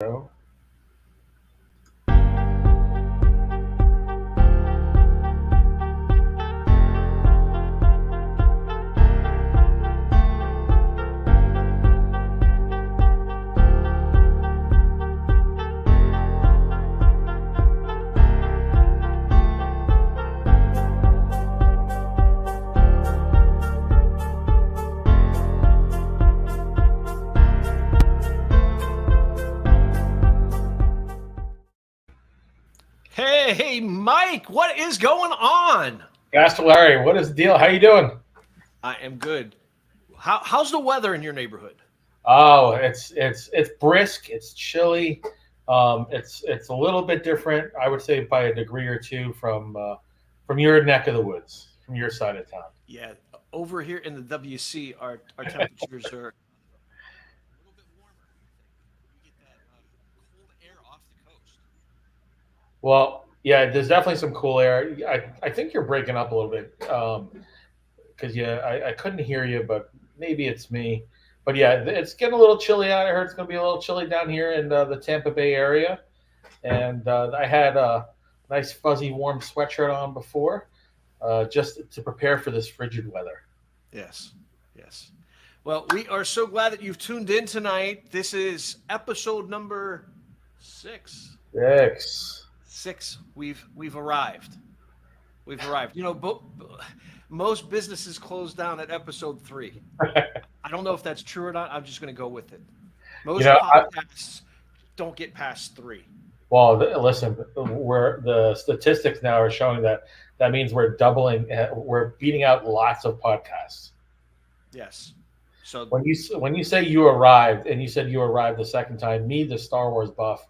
So, Hey, Mike, what is going on? Pastor Larry, what is the deal? How you doing? I am good. How's the weather in your neighborhood? Oh, it's brisk. It's chilly. It's a little bit different, I would say, by a degree or two from your neck of the woods, from your side of town. Yeah, over here in the WC, our temperatures are a little bit warmer. I think we get that cold air off the coast. Well, yeah, there's definitely some cool air. I think you're breaking up a little bit because yeah, I couldn't hear you, but maybe it's me. But yeah, it's getting a little chilly out. I heard it's going to be a little chilly down here in the Tampa Bay area. And I had a nice fuzzy warm sweatshirt on before, just to prepare for this frigid weather. Yes, yes. Well, we are so glad that you've tuned in tonight. This is episode number six. Six. Six. We've arrived. We've arrived. Most businesses close down at episode 3. I don't know if that's true or not. I'm just going to go with it. You Most know, podcasts don't get past 3. well, listen, we're the statistics now are showing that means we're doubling, we're beating out lots of podcasts. Yes. So When you say you arrived, and you said you arrived the second time, me, the Star Wars buff,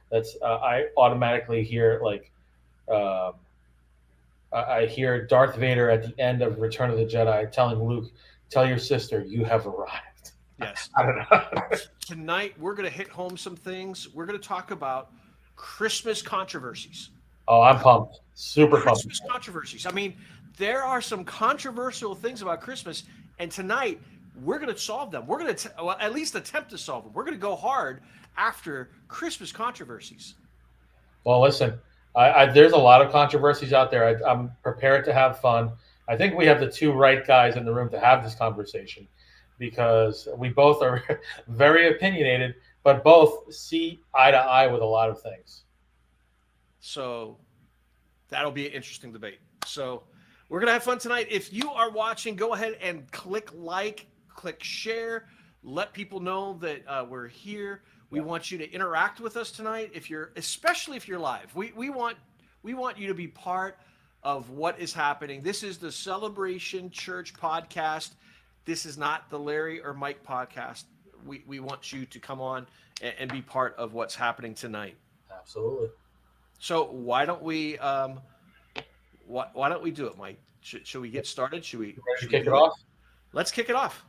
that's I automatically hear like. Um, I hear Darth Vader at the end of Return of the Jedi telling Luke, "Tell your sister you have arrived." yes, I don't know. tonight we're going to hit home some things. We're going to talk about Christmas controversies. Oh, I'm pumped. Super pumped. Christmas controversies. I mean, there are some controversial things about Christmas, and tonight we're going to solve them. We're going to well, at least attempt to solve them. We're going to go hard after Christmas controversies. Well, listen, there's a lot of controversies out there. I'm prepared to have fun. I think we have the two right guys in the room to have this conversation because we both are very opinionated, but both see eye to eye with a lot of things. So that'll be an interesting debate. So we're going to have fun tonight. If you are watching, go ahead and click like, click share, let people know that we're here. We want you to interact with us tonight. Especially if you're live, we want you to be part of what is happening. This is the Celebration Church podcast. This is not the Larry or Mike podcast. We want you to come on and be part of what's happening tonight. Absolutely. So why don't we do it, Mike? Should we get started? Should we Ready to should kick we it do off? Let's kick it off.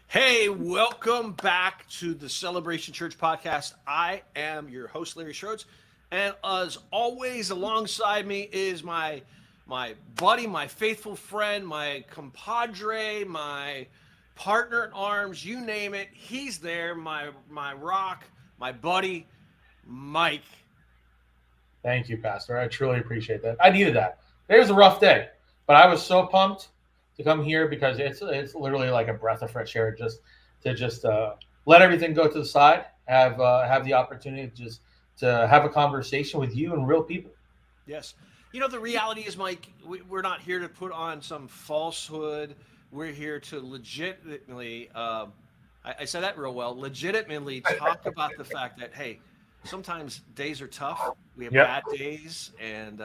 Hey, welcome back to the Celebration Church podcast. I am your host, Larry Schroeds, and as always, alongside me is my buddy, my faithful friend, my compadre, my partner in arms, you name it. He's there, my rock, my buddy, Mike. Thank you, Pastor. I truly appreciate that. I needed that. It was a rough day, but I was so pumped to come here because it's literally like a breath of fresh air just to let everything go to the side, have the opportunity to have a conversation with you and real people. Yes. The reality is, Mike, we're not here to put on some falsehood. We're here to legitimately, I said that real well, legitimately talk about the fact that, hey, sometimes days are tough. We have Yep. bad days, and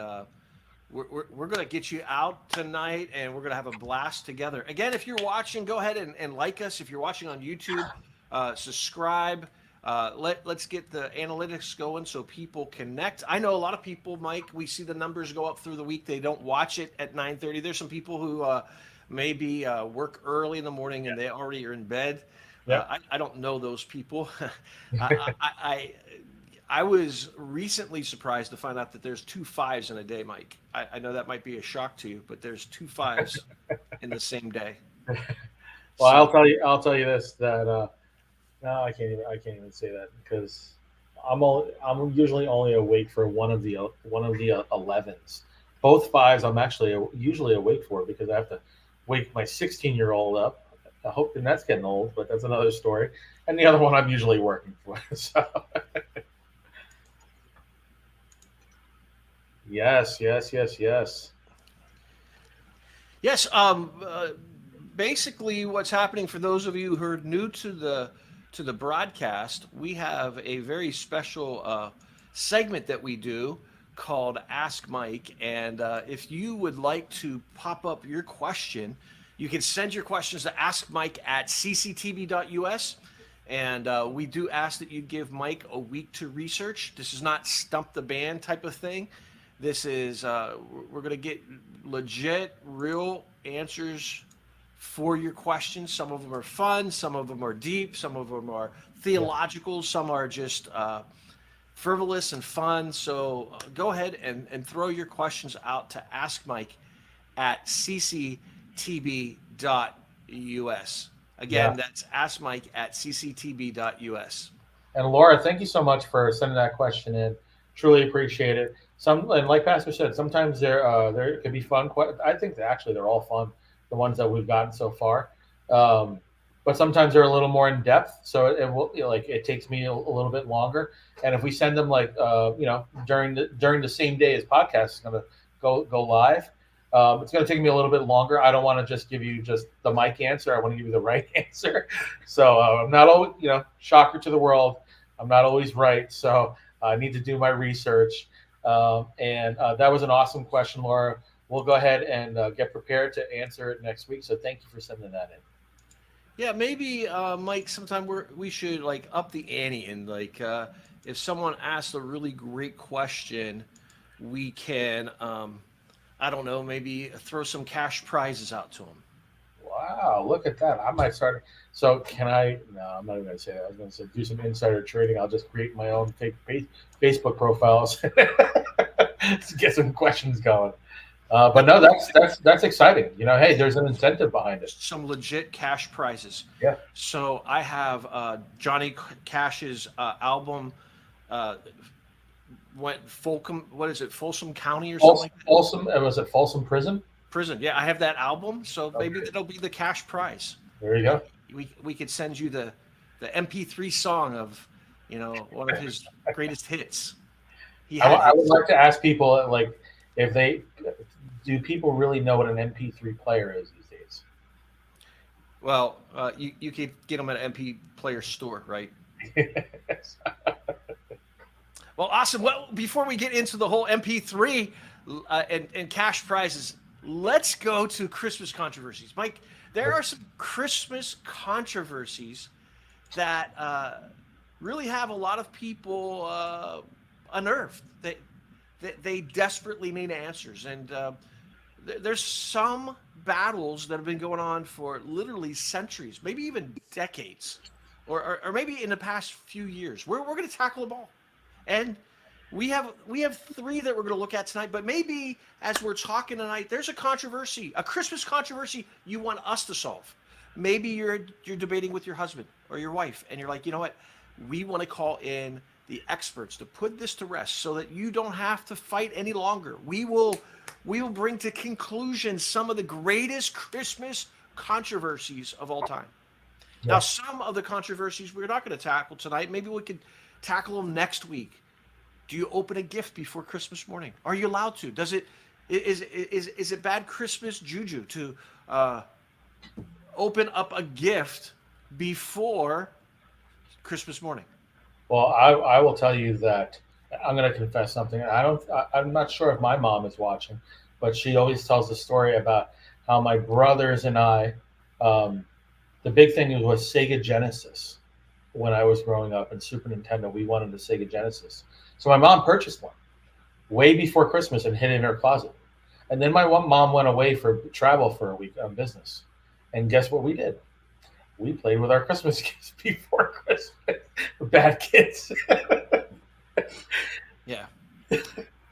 we're going to get you out tonight, and we're going to have a blast together. Again, if you're watching, go ahead and like us. If you're watching on YouTube, subscribe. Let's get the analytics going so people connect. I know a lot of people, Mike, we see the numbers go up through the week. They don't watch it at 9:30. There's some people who maybe work early in the morning and they already are in bed. Yep. I don't know those people. I was recently surprised to find out that there's 2 5s in a day, Mike. I know that might be a shock to you, but there's 2 5s in the same day. Well, So I'll tell you this that no, I can't even say that because I'm usually only awake for one of the 11s. Both fives I'm actually usually awake for because I have to wake my 16-year-old up. I hope, and that's getting old, but that's another story. And the other one I'm usually working for. So yes, yes, yes, yes. yes, basically what's happening for those of you who are new to the broadcast, we have a very special segment that we do called Ask Mike. And if you would like to pop up your question, you can send your questions to askmike@cctv.us. And we do ask that you give Mike a week to research. This is not stump the band type of thing. This is, we're going to get legit, real answers for your questions. Some of them are fun, some of them are deep, some of them are Yeah. theological, some are just frivolous and fun. So go ahead and throw your questions out to Ask Mike at cctb.us. Yeah. Again, that's Ask Mike at cctb.us. And Laura, thank you so much for sending that question in. Truly appreciate it. Some, and like Pastor said, sometimes there could be fun. I think that actually they're all fun, the ones that we've gotten so far. Um, but sometimes they're a little more in depth, so it will, like it takes me a little bit longer. And if we send them like during the same day as podcast is going to go live, it's going to take me a little bit longer. I don't want to just give you just the mic answer. I want to give you the right answer. So I'm not always, shocker to the world. I'm not always right. So I need to do my research. And that was an awesome question, Laura. We'll go ahead and get prepared to answer it next week. So thank you for sending that in. Yeah, maybe Mike. Sometime we should like up the ante and like if someone asks a really great question, we can I don't know, maybe throw some cash prizes out to them. Wow, look at that. I might start. So can I? No, I'm not even going to say that. I was going to say do some insider trading. I'll just create my own fake Facebook profiles to get some questions going. But no, that's exciting. Hey, there's an incentive behind it. Some legit cash prizes. Yeah. So I have Johnny Cash's album. Went Folsom. What is it? Folsom County or something like that. Folsom. Was it Folsom Prison? Prison. Yeah, I have that album. So maybe Okay. that'll be the cash prize. There you go. We could send you the MP3 song of one of his greatest hits. I would like to ask people like if they do people really know what an MP3 player is these days? Well, you could get them at an MP player store, right? Well, awesome. Well, before we get into the whole MP3 and cash prizes, let's go to Christmas controversies. Mike, there are some Christmas controversies that really have a lot of people unnerved. They desperately need answers. And there's some battles that have been going on for literally centuries, maybe even decades, or maybe in the past few years. We're going to tackle them all. And we have 3 that we're going to look at tonight, but maybe as we're talking tonight, there's a controversy, a Christmas controversy you want us to solve. Maybe you're debating with your husband or your wife, and you're like, you know what? We want to call in the experts to put this to rest so that you don't have to fight any longer. We will bring to conclusion some of the greatest Christmas controversies of all time. Yeah. Now, some of the controversies we're not going to tackle tonight. Maybe we could tackle them next week. Do you open a gift before Christmas morning? Are you allowed to? Is it bad Christmas juju to open up a gift before Christmas morning? Well, I will tell you that I'm going to confess something. I'm not sure if my mom is watching, but she always tells the story about how my brothers and I, um, the big thing was Sega Genesis when I was growing up, and Super Nintendo. We wanted the Sega Genesis, so my mom purchased one way before Christmas and hid it in her closet. And then my one mom went away for travel for a week on business, and guess what we did? We played with our Christmas gifts before Christmas. Bad kids. Yeah.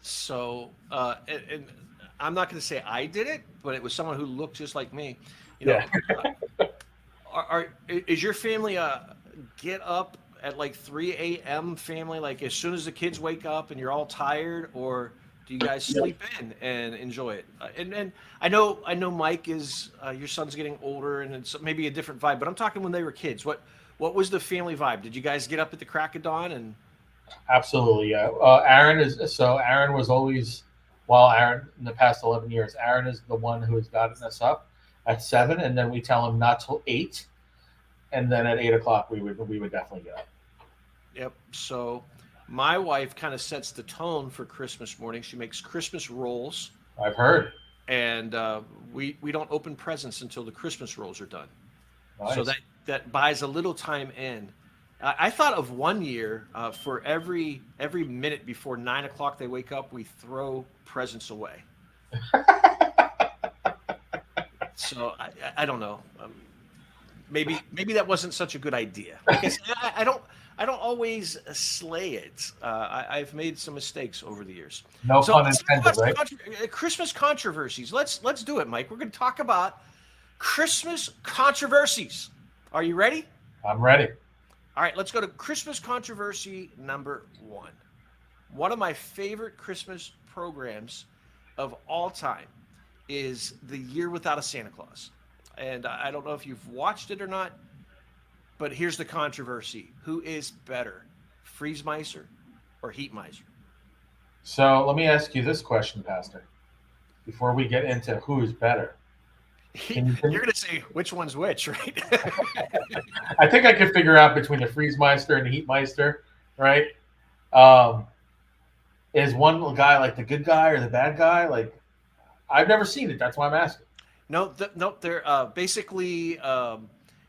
So, and I'm not going to say I did it, but it was someone who looked just like me. You Yeah. know, is your family a get up at like 3 a.m. family? Like as soon as the kids wake up and you're all tired, or do you guys Yeah. sleep in and enjoy it? And I know Mike is your son's getting older and it's maybe a different vibe, but I'm talking when they were kids. What was the family vibe? Did you guys get up at the crack of dawn and Absolutely. Yeah. Aaron was always, well, Aaron in the past 11 years, Aaron is the one who has gotten us up at 7, and then we tell him not till 8, and then at 8 o'clock we would definitely get up. Yep. So my wife kind of sets the tone for Christmas morning. She makes Christmas rolls, I've heard. and we don't open presents until the Christmas rolls are done. So Nice. that buys a little time in. I thought of one year for every minute before 9 o'clock they wake up, we throw presents away. So I don't know. Maybe that wasn't such a good idea. Like I said, I don't always slay it. I've made some mistakes over the years. No So pun let's talk intended, about some right? Christmas controversies. Let's do it, Mike. We're going to talk about Christmas controversies. Are you ready? I'm ready. All right, let's go to Christmas controversy number one. One of my favorite Christmas programs of all time is The Year Without a Santa Claus. And I don't know if you've watched it or not, but here's the controversy. Who is better, Freeze Miser or Heat Miser? So let me ask you this question, Pastor, before we get into who's better. Can you? You're going to say which one's which, right? I think I could figure out between the Freeze Meister and the Heat Meister, right? Um, is one guy like the good guy or the bad guy? Like I've never seen it. That's why I'm asking. No, no, they're basically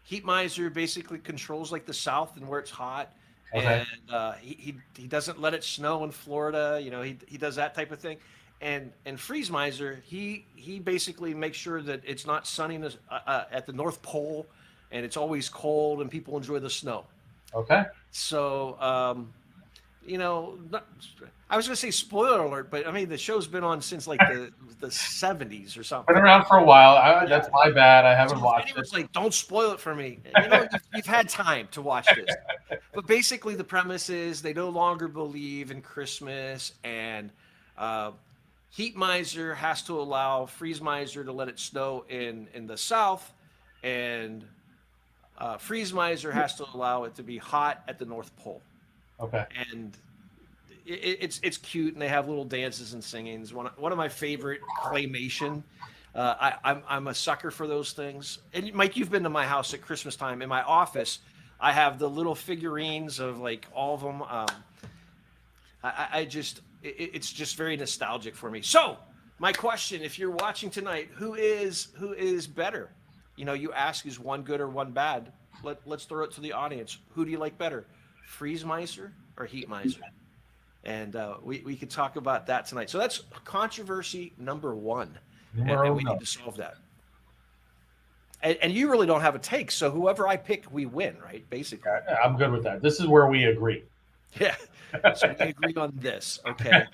Heat Miser basically controls like the South and where it's hot, Okay. and he doesn't let it snow in Florida. You know, he does that type of thing, and Freeze Miser he basically makes sure that it's not sunny at the North Pole, and it's always cold and people enjoy the snow. Okay. So I was going to say spoiler alert, but I mean the show's been on since like the 70s or Been something. around for a while. That's Yeah. my bad. I haven't So if watched it. anyone's like, "Don't spoil it for me," you've had time to watch this. But basically, the premise is they no longer believe in Christmas, and uh, Heat Miser has to allow Freeze Miser to let it snow in the South, and Freeze Miser has to allow it to be hot at the North Pole. Okay. And it's cute, and they have little dances and singings. One of my favorite claymation. I'm a sucker for those things. And Mike, you've been to my house at Christmas time. In my office, I have the little figurines of like all of them. It's just very nostalgic for me. So my question: if you're watching tonight, who is better? You know, you ask, is one good or one bad? Let's throw it to the audience. Who do you like better, Freeze Miser or Heat Miser? And we could talk about that tonight. So that's controversy number one, and Numero we need uno. to solve that. And you really don't have a take, so whoever I pick, we win, right? Basically, Yeah, I'm good with that. This is where we agree. yeah. So we agree on this, okay?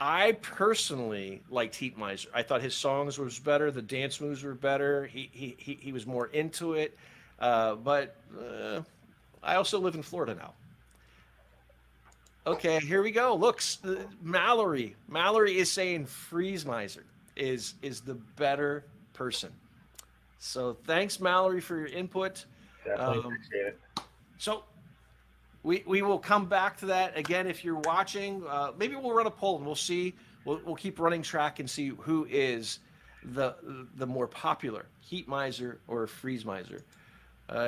I personally liked Heat Miser. I thought his songs was better, the dance moves were better. He was more into it, but I also live in Florida now. Okay, here we go. Looks Mallory. Mallory is saying Freeze Miser is the better person. So thanks, Mallory, for your input. Definitely Um, appreciate it. so we will come back to that again if you're watching. Maybe we'll run a poll and we'll see. We'll keep running track and see who is the more popular, Heat Miser or Freeze Miser.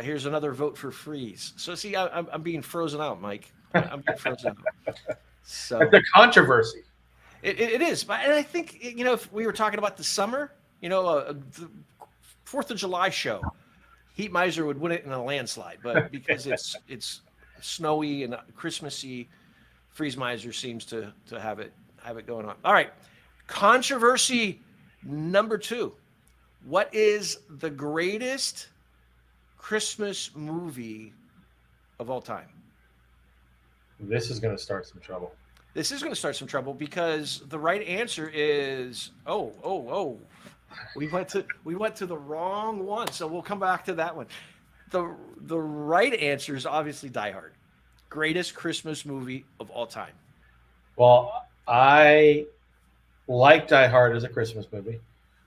Here's another vote for freeze. So see, I'm being frozen out, Mike. I'm being frozen out. It's So a controversy. it is, but and I think if we were talking about the summer, the Fourth of July show, Heat Miser would win it in a landslide. But because it's snowy and Christmassy, Freeze Miser seems to have it going on. All right, controversy number 2. What is the greatest Christmas movie of all time? This is going to start some trouble. This is going to start some trouble because the right answer is oh. We went to the wrong one, so we'll come back to that one. The right answer is obviously Die Hard. Greatest Christmas movie of all time. Well, I like Die Hard as a Christmas movie.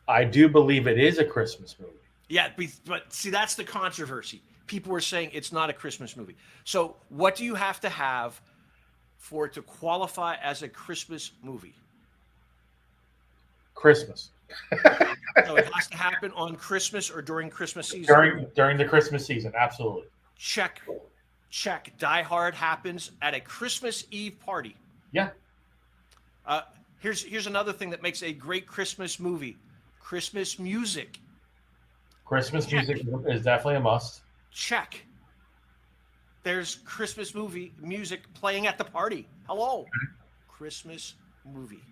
I do believe it is a Christmas movie. Yeah, but see, that's the controversy. People were saying it's not a Christmas movie. So what do you have to have for it to qualify as a Christmas movie? Christmas. So it has to happen on Christmas or during Christmas season. During the Christmas season, absolutely. Check. Die Hard happens at a Christmas Eve party. Yeah. Here's another thing that makes a great Christmas movie: Christmas music. Christmas music is definitely a must. Check. There's Christmas movie music playing at the party. Hello. Christmas movie.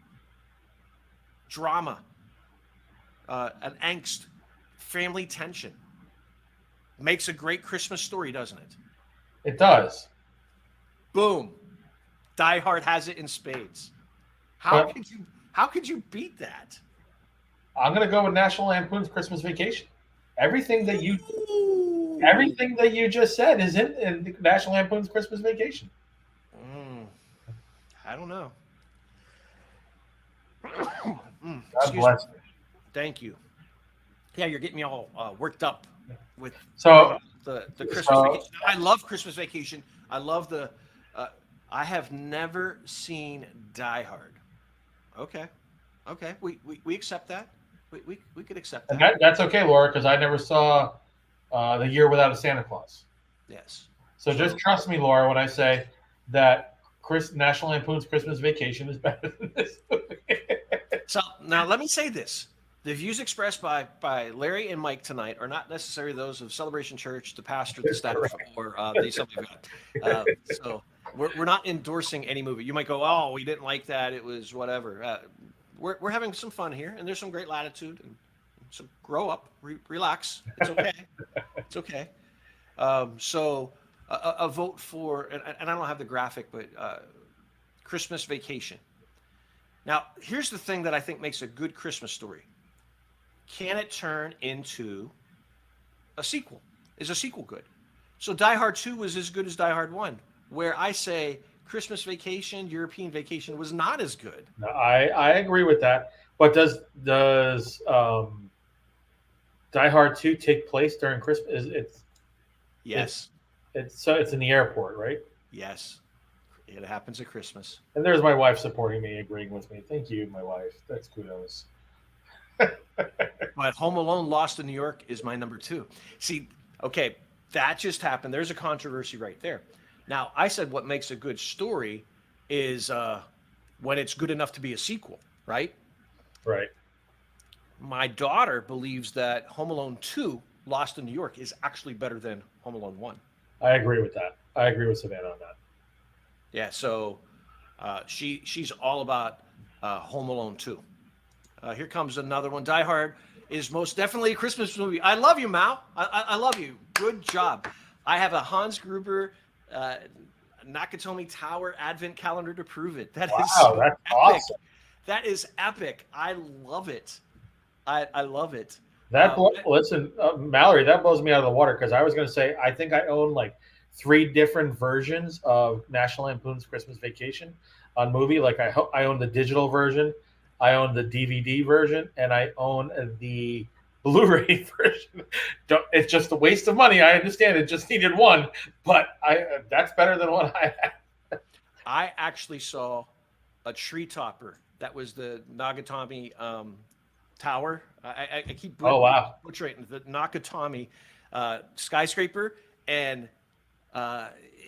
Drama. An angst. Family tension. Makes a great Christmas story, doesn't it? It does. Boom. Die Hard has it in spades. How could you beat that? I'm going to go with National Lampoon's Christmas Vacation. Everything that you just said is in National Lampoon's Christmas Vacation. I don't know. God bless me. Thank you. Yeah, you're getting me all worked up with the Christmas Vacation. I love Christmas Vacation. I love the. I have never seen Die Hard. Okay, we accept that. We could accept that. And that's okay, Laura, because I never saw The Year Without a Santa Claus. Yes. So just trust me, Laura, when I say that National Lampoon's Christmas Vacation is better than this movie. So now let me say this. The views expressed by Larry and Mike tonight are not necessarily those of Celebration Church, the pastor, the staff, or the Assembly of God. So we're not endorsing any movie. You might go, oh, we didn't like that. It was whatever. We're having some fun here, and there's some great latitude. And so grow up, relax. It's okay. It's okay. So a vote for, and I don't have the graphic, but Christmas Vacation. Now, here's the thing that I think makes a good Christmas story. Can it turn into a sequel? Is a sequel good? So Die Hard 2 was as good as Die Hard 1, where I say Christmas Vacation, European Vacation was not as good. No, I agree with that. But does Die Hard 2 take place during Christmas? Yes. It's in the airport, right? Yes. It happens at Christmas. And there's my wife supporting me, agreeing with me. Thank you, my wife. That's kudos. But Home Alone Lost in New York is my number 2. See, okay, that just happened. There's a controversy right there. Now, I said what makes a good story is when it's good enough to be a sequel, right? Right. My daughter believes that Home Alone 2, Lost in New York, is actually better than Home Alone 1. I agree with that. I agree with Savannah on that. Yeah, so she's all about Home Alone 2. Here comes another one. Die Hard is most definitely a Christmas movie. I love you, Mao. I love you. Good job. I have a Hans Gruber Nakatomi Tower Advent calendar to prove it. That's epic. Awesome. That is epic. I love it. I love it. Listen, Mallory, that blows me out of the water because I was going to say I think I own like 3 different versions of National Lampoon's Christmas Vacation on movie. Like I own the digital version, I own the DVD version, and I own the Blu-ray version. It's just a waste of money. I understand it just needed one, but that's better than what I had. I actually saw a tree topper. That was the Nakatomi Tower. I keep butchering the Nakatomi skyscraper, and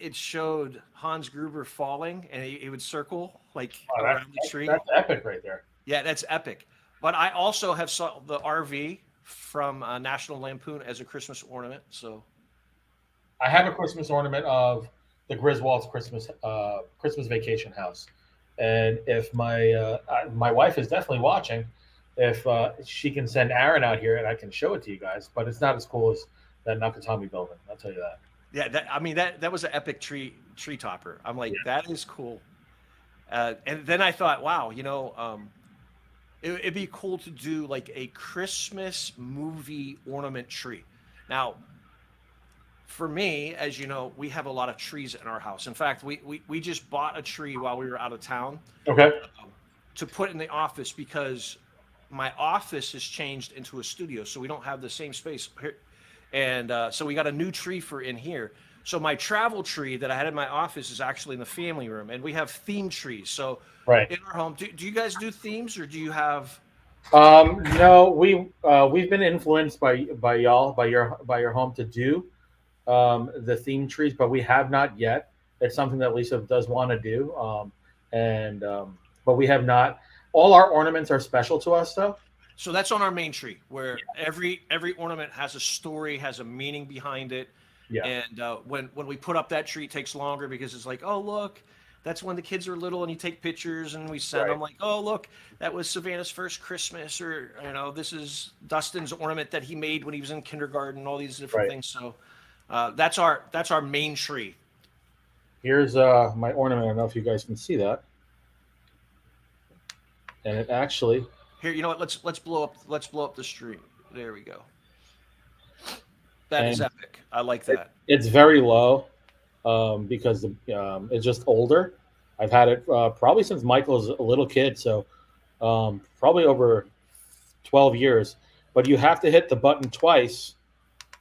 it showed Hans Gruber falling, and he would circle like Oh, around the tree. that's epic right there. Yeah, that's epic. But I also have saw the RV from National Lampoon as a Christmas ornament. So I have a Christmas ornament of the Griswolds Christmas vacation house, and if my wife is definitely watching, if she can send Aaron out here and I can show it to you guys, but it's not as cool as that Nakatomi building. I'll tell you that. yeah, that was an epic tree topper. I'm like, Yeah. that is cool. And then I thought, wow, it'd be cool to do like a Christmas movie ornament tree. Now, for me, as you know, we have a lot of trees in our house. In fact, we just bought a tree while we were out of town Okay. to put in the office because my office has changed into a studio, so we don't have the same space here. And so we got a new tree for in here. So my travel tree that I had in my office is actually in the family room, and we have theme trees. So Right. in our home, do you guys do themes, or do you have? No, we've been influenced by y'all by your home to do the theme trees, but we have not yet. It's something that Lisa does want to do, and but we have not. All our ornaments are special to us, though. So that's on our main tree, where every ornament has a story, has a meaning behind it. Yeah. And when we put up that tree, it takes longer because it's like, oh look, that's when the kids are little, and you take pictures, and we send Right. them like, oh look, that was Savannah's first Christmas, or this is Dustin's ornament that he made when he was in kindergarten, all these different Right. things. So that's our main tree. Here's my ornament. I don't know if you guys can see that, and it actually Here, you know what? Let's blow up the street. There we go. That is and epic. I like that. it's very low because it's just older. I've had it probably since Michael was a little kid, so probably over 12 years. But you have to hit the button twice.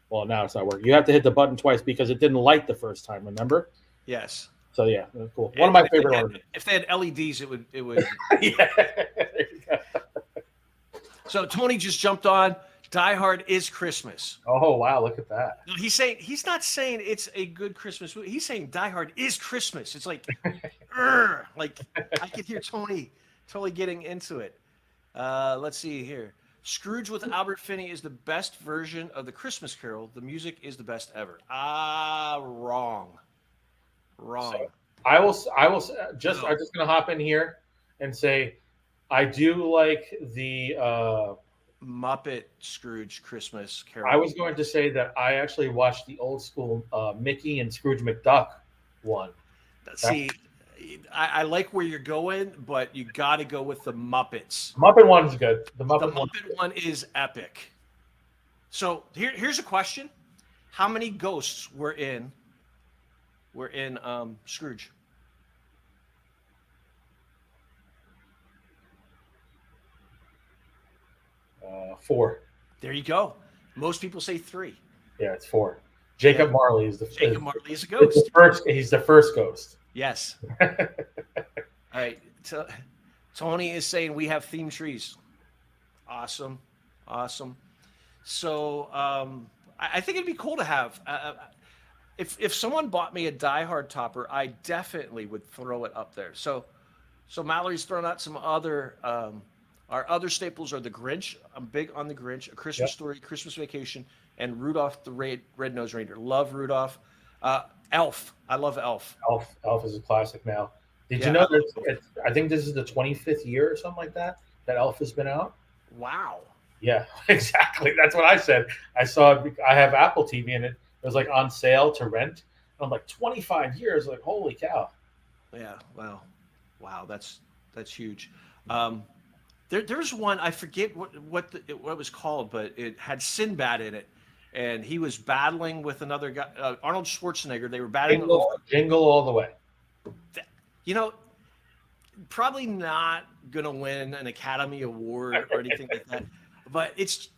Well, now it's not working. You have to hit the button twice because it didn't light the first time. Remember? Yes. So yeah, that's cool. One of my favorite ornaments. If they had LEDs, it would. Yeah. There you go. So Tony just jumped on. Die Hard is Christmas. Oh wow, look at that. No, he's not saying it's a good Christmas movie. He's saying Die Hard is Christmas. It's like, like I could hear Tony totally getting into it. Let's see here. Scrooge with Albert Finney is the best version of the Christmas Carol. The music is the best ever. Wrong. So I'm just gonna hop in here and say I do like the Muppet Scrooge Christmas Carol. I was going to say that I actually watched the old school Mickey and Scrooge McDuck one. See, I like where you're going, but you got to go with the Muppets. Muppet one's good. The The Muppet Muppet one is epic. So here's a question: how many ghosts were in Scrooge? four. There you go. Most people say 3. Yeah, it's 4. Jacob Marley is Jacob Marley is a is ghost. the first. He's the first ghost. Yes. All right. Tony is saying we have theme trees. Awesome. So I think it'd be cool to have. If someone bought me a Die Hard topper, I definitely would throw it up there. So Mallory's thrown out some other. Our other staples are the Grinch. I'm big on the Grinch. A Christmas Story, Christmas Vacation, and Rudolph the Red-Nosed Reindeer. Love Rudolph. Elf. I love Elf. Elf is a classic now. Did Yeah, you know that? I think this is the 25th year or something like that Elf has been out. Wow. Yeah, exactly. That's what I said. I saw. I have Apple TV, and it was like on sale to rent. I'm like 25 years. Like holy cow. Yeah. Wow. That's huge. There's one, I forget what it was called, but it had Sinbad in it, and he was battling with another guy, Arnold Schwarzenegger. They were battling. Jingle all the way. Probably not gonna win an Academy Award or anything like that, but it's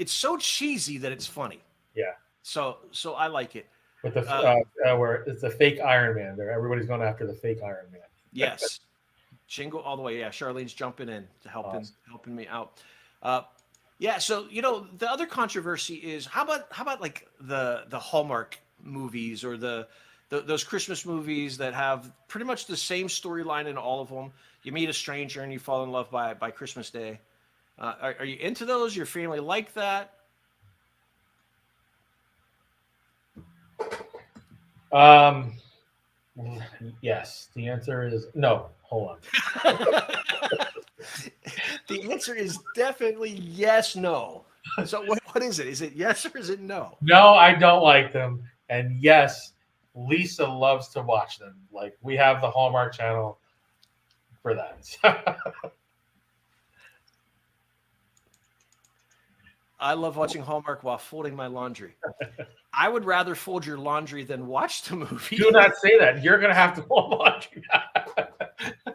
so cheesy that it's funny. Yeah. So I like it. With the where it's the fake Iron Man. There, everybody's going after the fake Iron Man. Yes. Jingle all the way. Yeah, Charlene's jumping in to helping me out. Yeah, so the other controversy is how about like the Hallmark movies or those Christmas movies that have pretty much the same storyline in all of them. You meet a stranger and you fall in love by Christmas Day. Are you into those? Your family like that? Um, yes. The answer is no. Hold on. The answer is definitely yes, no. So what is it? Is it yes or is it no? No, I don't like them. And yes, Lisa loves to watch them. Like we have the Hallmark Channel for that. I love watching Hallmark while folding my laundry. I would rather fold your laundry than watch the movie. Do not say that. You're gonna have to watch that.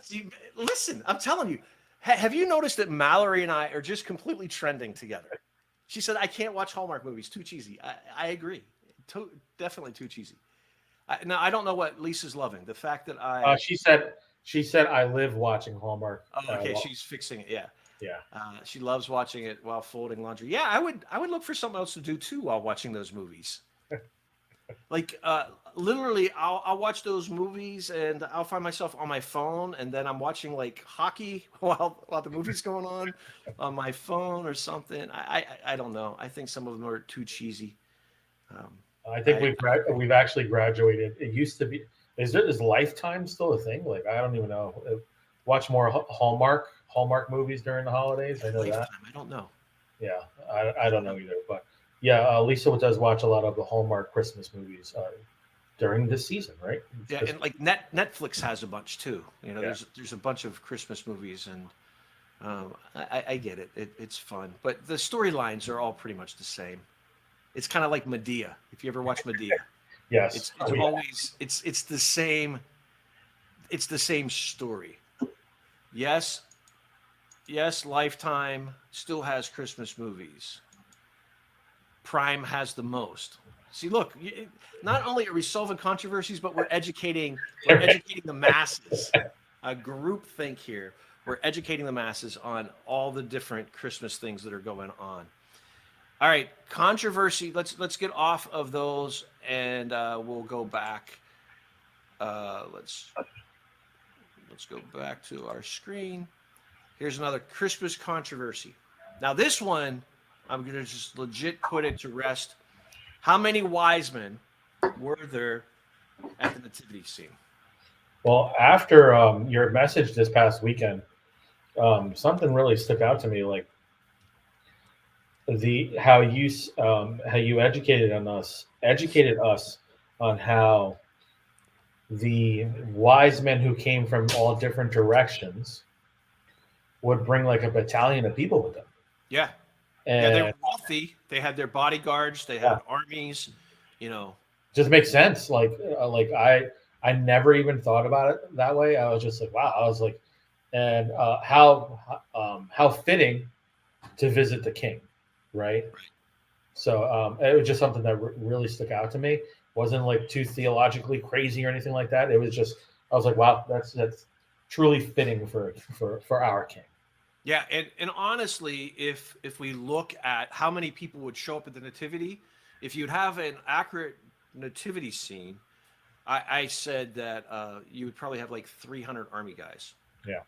See, listen, I'm telling you. Have you noticed that Mallory and I are just completely trending together? She said, I can't watch Hallmark movies. Too cheesy. I agree. Definitely too cheesy. Now, I don't know what Lisa's loving. The fact that She said I live watching Hallmark. Oh, okay. She's fixing it. Yeah. Yeah. She loves watching it while folding laundry. Yeah, I would look for something else to do too while watching those movies. Like literally, I'll watch those movies and I'll find myself on my phone, and then I'm watching like hockey while the movie's going on my phone or something. I don't know. I think some of them are too cheesy. I think we've actually graduated. It used to be. Is Lifetime still a thing? Like I don't even know. Watch more Hallmark movies during the holidays. I know Lifetime, that. I don't know. Yeah, I don't know either. But yeah, Lisa does watch a lot of the Hallmark Christmas movies during this season, right? Yeah, and like Netflix has a bunch too. Yeah. There's a bunch of Christmas movies, and I get it. It's fun, but the storylines are all pretty much the same. It's kind of like Medea. If you ever watch Medea, Yes. it's Oh, yeah. always it's the same. It's the same story. Yes, yes. Lifetime still has Christmas movies. Prime has the most. See, look, not only are we solving controversies, but we're educating the masses. A group think here. We're educating the masses on all the different Christmas things that are going on. All right, controversy. Let's get off of those, and we'll go back. Let's go back to our screen. Here's another Christmas controversy. Now, this one, I'm going to just legit put it to rest. How many wise men were there at the nativity scene? Well, after your message this past weekend, something really stuck out to me. Like how you educated us on how the wise men who came from all different directions would bring like a battalion of people with them. Yeah. Yeah, they were And wealthy. They had their bodyguards. They had armies. just makes sense. Like I never even thought about it that way. I was just like, wow. I was like, and how fitting to visit the king, right? So it was just something that really stuck out to me. Wasn't like too theologically crazy or anything like that. It was just I was like, wow, that's truly fitting for our king. Yeah, and honestly, if we look at how many people would show up at the nativity, if you'd have an accurate nativity scene, I said that you would probably have like 300 army guys. Yeah.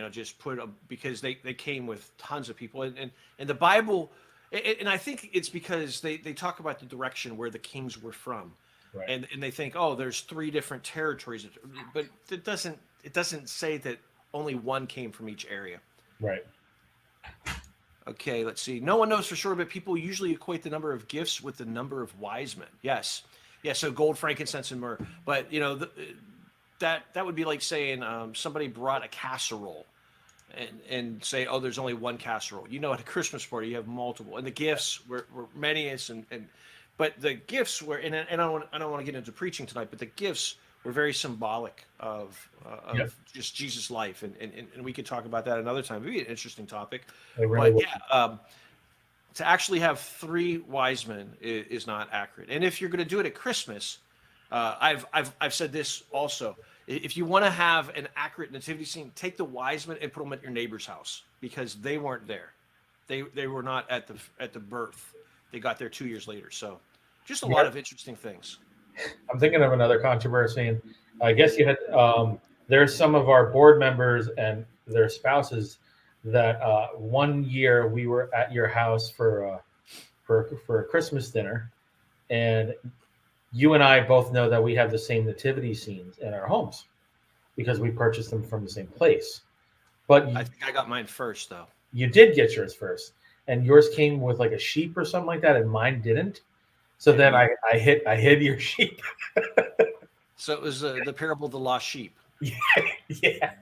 Just put up because they came with tons of people, and the Bible, and I think it's because they talk about the direction where the kings were from, Right. and they think, oh, there's 3 different territories, but it doesn't say that only one came from each area. Right. Okay, let's see. No one knows for sure, but people usually equate the number of gifts with the number of wise men. Yes. Yeah, so gold, frankincense, and myrrh. But, that would be like saying somebody brought a casserole and say, oh, there's only one casserole. At a Christmas party, you have multiple. And the gifts were many, but the gifts were, and I don't want to get into preaching tonight, but the gifts were very symbolic of just Jesus' life, and we could talk about that another time. It'd be an interesting topic. Really but to actually have 3 wise men is not accurate. And if you're going to do it at Christmas, I've said this also. If you want to have an accurate nativity scene, take the wise men and put them at your neighbor's house because they weren't there. They were not at the birth. They got there 2 years later. So just a Yeah. lot of interesting things. I'm thinking of another controversy, and I guess you had there's some of our board members and their spouses that 1 year we were at your house for a Christmas dinner, and you and I both know that we have the same nativity scenes in our homes because we purchased them from the same place. But I think I got mine first though. you did get yours first, and yours came with like a sheep or something like that, and mine didn't. So then I hid your sheep. So it was the parable of the lost sheep. Yeah.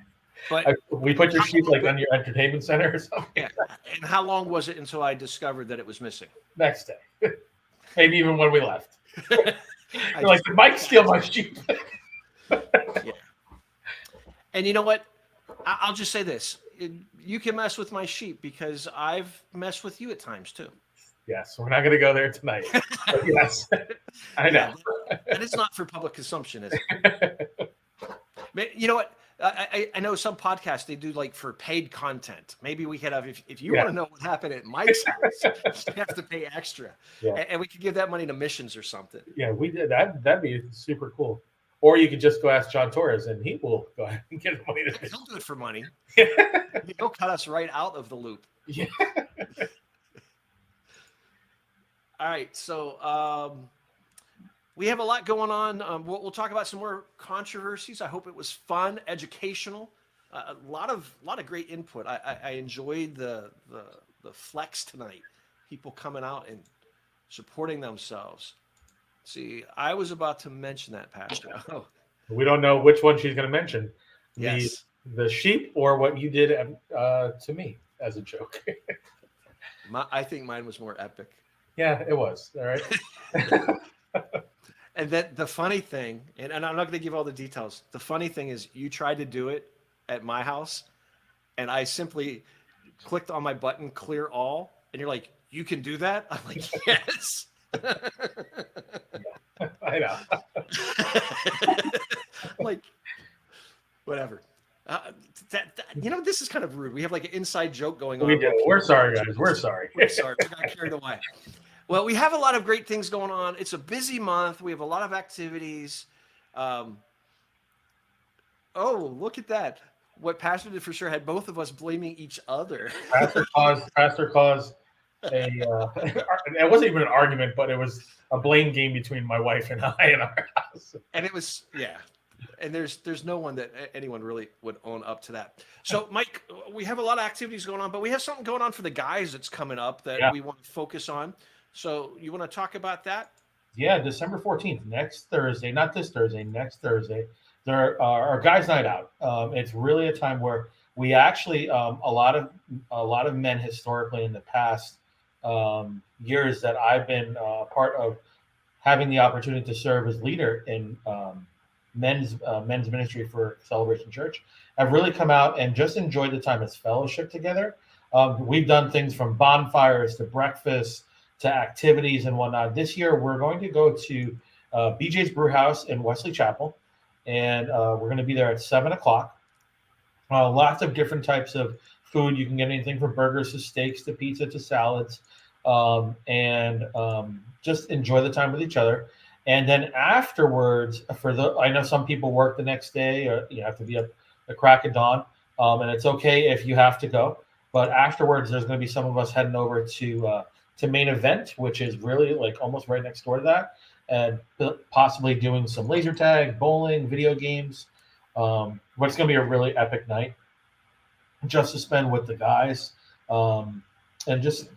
But We put your sheep like on your entertainment center or something. yeah. And how long was it until I discovered that it was missing? Next day. Maybe even when we left. I You're like, did Mike steal my sheep? Yeah. And you know what? I'll just say this. You can mess with my sheep because I've messed with you at times too. Yes, we're not going to go there tonight. But yes, I know. That is not for public consumption, is it? You know what? I know some podcasts they do like for paid content. Maybe we could have if you want to know what happened at Mike's house, you have to pay extra, and we could give that money to missions or something. Yeah, we did that. That'd be super cool. Or you could just go ask John Torres, and he will go ahead and get money. He'll do it for money. He'll cut us right out of the loop. Yeah. All right, so we have a lot going on. We'll talk about some more controversies. I hope it was fun, educational, a lot of great input. I enjoyed the flex tonight. People coming out and supporting themselves. See, I was about to mention that, Pastor. Oh, We don't know which one she's going to mention. yes, The sheep or what you did to me as a joke. I think mine was more epic. Yeah, it was. All right. And then the funny thing, and I'm not going to give all the details. The funny thing is you tried to do it at my house, and I simply clicked on my button, clear all, and you're like, you can do that? I'm like, yes. I know. Like, whatever. This is kind of rude. We have like an inside joke going on. We did. We're sorry, guys. We're sorry. We're sorry. We got carried away. Well, we have a lot of great things going on. It's a busy month. We have a lot of activities. Oh, look at that. What Pastor did for sure had both of us blaming each other. Pastor caused it wasn't even an argument, but it was a blame game between my wife and I in our house. And it was, yeah. And there's no one that anyone really would own up to that. So, Mike, we have a lot of activities going on, but we have something going on for the guys that's coming up that we want to focus on. So you want to talk about that? Yeah, December 14th, next Thursday, not this Thursday, next Thursday. There are our guys' night out. It's really a time where we actually a lot of men historically in the past years that I've been part of having the opportunity to serve as leader in men's ministry for Celebration Church have really come out and just enjoyed the time as fellowship together. We've done things from bonfires to breakfast to activities and whatnot. This year, we're going to go to BJ's Brewhouse in Wesley Chapel, and we're going to be there at 7:00. Lots of different types of food. You can get anything from burgers to steaks to pizza to salads, and just enjoy the time with each other. And then afterwards, I know some people work the next day, or you have to be up the crack of dawn, and it's okay if you have to go. But afterwards, there's going to be some of us heading over to Main Event, which is really like almost right next door to that, and possibly doing some laser tag, bowling, video games. But it's going to be a really epic night just to spend with the guys, and just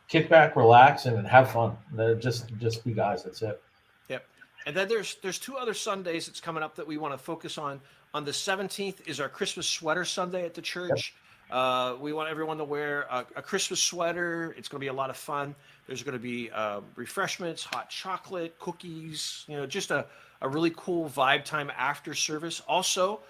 kick back, relax, and have fun. Just be guys. That's it. Yep. And then there's two other Sundays that's coming up that we want to focus on. On the 17th is our Christmas sweater Sunday at the church. Yep. We want everyone to wear a Christmas sweater. It's going to be a lot of fun. There's going to be refreshments, hot chocolate, cookies, just a really cool vibe time after service. Also,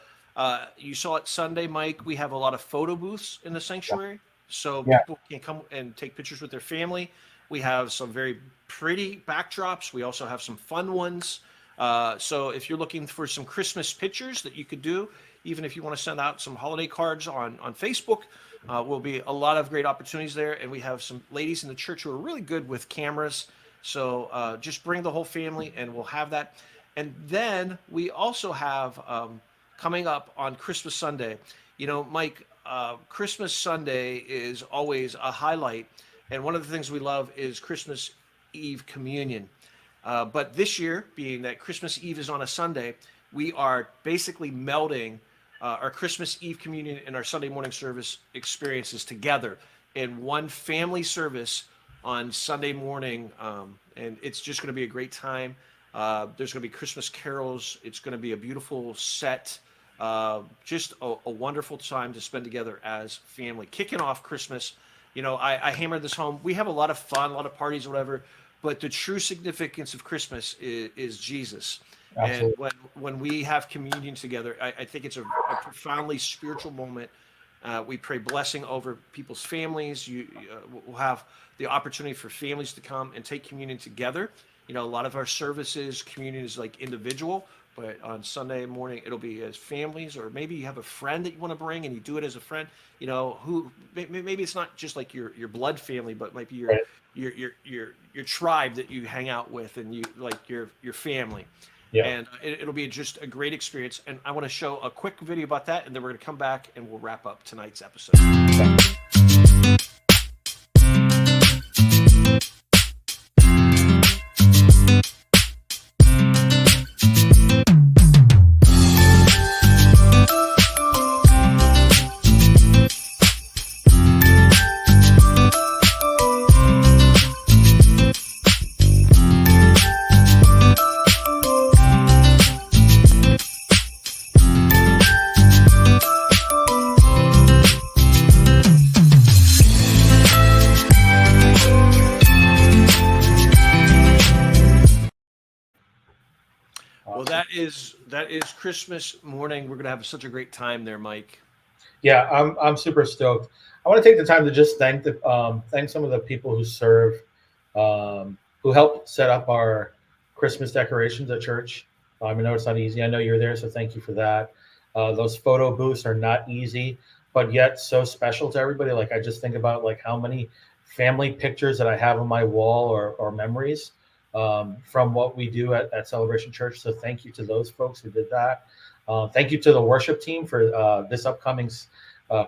you saw it Sunday, Mike, we have a lot of photo booths in the sanctuary. So people can come and take pictures with their family. We have some very pretty backdrops. We also have some fun ones. So if you're looking for some Christmas pictures that you could do, even if you want to send out some holiday cards on Facebook, Will be a lot of great opportunities there, and we have some ladies in the church who are really good with cameras. So just bring the whole family, and we'll have that. And then we also have coming up on Christmas Sunday. You know, Mike, Christmas Sunday is always a highlight, and one of the things we love is Christmas Eve communion. But this year, being that Christmas Eve is on a Sunday, we are basically melding our Christmas Eve communion and our Sunday morning service experiences together in one family service on Sunday morning. And it's just going to be a great time. There's going to be Christmas carols. It's going to be a beautiful set. Just a wonderful time to spend together as family. Kicking off Christmas, you know, I hammered this home. We have a lot of fun, a lot of parties, or whatever. But the true significance of Christmas is Jesus. Absolutely. And when we have communion together, I think it's a profoundly spiritual moment. We pray blessing over people's families. We'll have the opportunity for families to come and take communion together. You know, a lot of our services, communion is like individual, but on Sunday morning, it'll be as families, or maybe you have a friend that you want to bring and you do it as a friend, you know, who maybe it's not just like your blood family, but might be Right. your tribe that you hang out with, and you like your family. Yeah. And it'll be just a great experience. And I want to show a quick video about that, and then we're going to come back and we'll wrap up tonight's episode. Well, that is Christmas morning. We're gonna have such a great time there, Mike. Yeah, I'm super stoked. I want to take the time to just thank some of the people who serve, who help set up our Christmas decorations at church. I know it's not easy. I know you're there, so thank you for that. Those photo booths are not easy, but yet so special to everybody. Like, I just think about like how many family pictures that I have on my wall, or memories from what we do at Celebration Church. So thank you to those folks who did that. Thank you to the worship team for this upcoming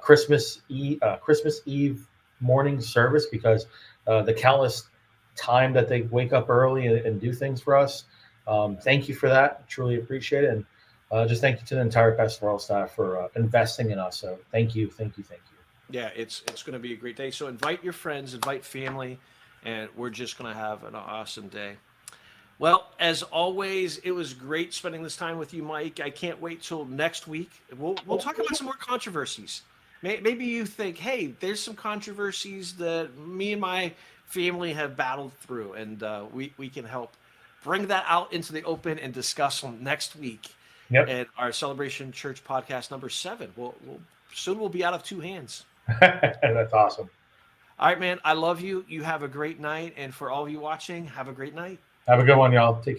Christmas Eve morning service, because the countless time that they wake up early and do things for us. Thank you for that. Truly appreciate it. And just thank you to the entire pastoral staff for investing in us. So thank you. Yeah, it's going to be a great day. So invite your friends, invite family, and we're just going to have an awesome day. Well, as always, it was great spending this time with you, Mike. I can't wait till next week. We'll talk about some more controversies. Maybe you think, hey, there's some controversies that me and my family have battled through, and we can help bring that out into the open and discuss them next week. Yep. At our Celebration Church podcast number 7. Soon we'll be out of 2 hands. That's awesome. All right, man. I love you. You have a great night. And for all of you watching, have a great night. Have a good one, y'all. Take care.